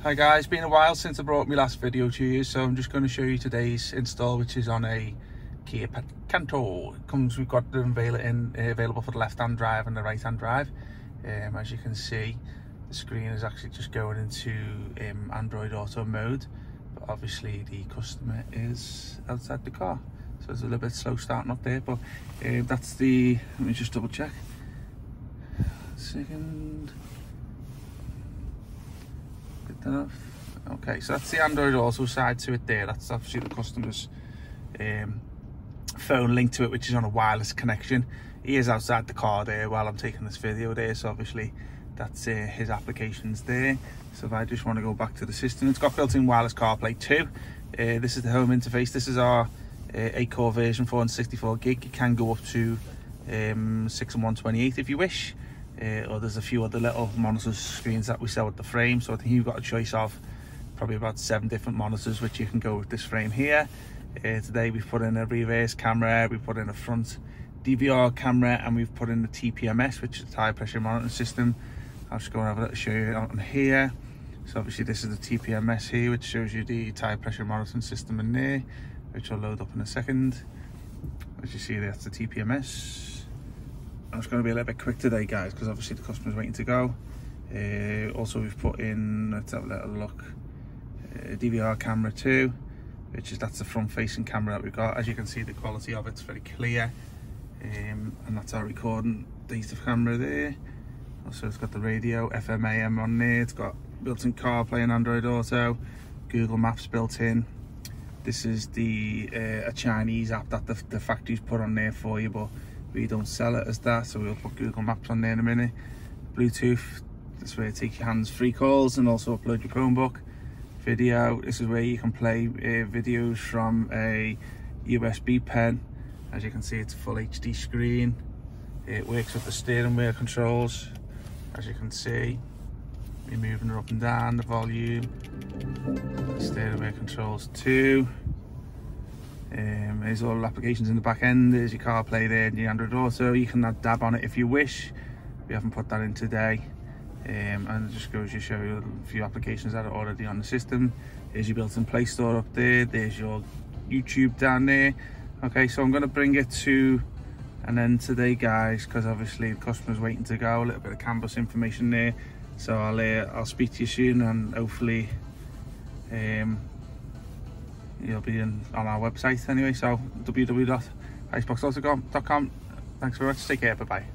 Hi guys, been a while since I brought my last video to you, so I'm just going to show you today's install, which is on a KIA Picanto. We've got them available for the left-hand drive and the right-hand drive. As you can see, the screen is actually just going into Android Auto mode, but obviously the customer is outside the car, so it's a little bit slow starting up there. But that's the. Let me just double check. Second. Enough. Okay, so that's the Android Auto side to it there. That's obviously the customer's phone linked to it, which is on a wireless connection. He is outside the car there while I'm taking this video there, so obviously that's his applications there. So if I just want to go back to the system, it's got built-in wireless CarPlay too. This is the home interface. This is our 8-core version, 464 gig. You can go up to 6 and 128 if you wish. Or there's a few other little monitor screens that we sell with the frame, so I think you've got a choice of probably about 7 different monitors which you can go with this frame here. Today we've put in a reverse camera, we've put in a front DVR camera, and we've put in the TPMS, which is a tire pressure monitoring system. I'll just go and have a little show you on here. So obviously this is the TPMS here, which shows you the tire pressure monitoring system in there, which I'll load up in a second. As you see, that's the TPMS. I'm just going to be a little bit quick today, guys, because obviously the customer's waiting to go. Also, we've put in, let's have a little look, DVR camera too, that's the front-facing camera that we've got. As you can see, the quality of it's very clear, and that's our recording data camera there. Also, it's got the radio, FM, AM on there. It's got built-in CarPlay and Android Auto, Google Maps built in. This is the a Chinese app that the factory's put on there for you, but we don't sell it as that, so we'll put Google Maps on there in a minute. Bluetooth, this way you take your hands-free calls and also upload your Chromebook. Video, this is where you can play videos from a USB pen. As you can see, it's a full HD screen. It works with the steering wheel controls. As you can see, you're moving it up and down, the volume. The steering wheel controls too. There's all the applications in the back end. There's your CarPlay there and your Android Auto. You can add DAB on it if you wish. We haven't put that in today. And it just goes to show you a few applications that are already on the system. There's your built-in Play Store up there. There's your YouTube down there. Okay, so I'm going to bring it to an end today, guys, because obviously the customer's waiting to go. A little bit of canvas information there. So I'll speak to you soon, and hopefully you'll be on our website anyway, so www.iceboxauto.com. Thanks very much, take care, bye bye.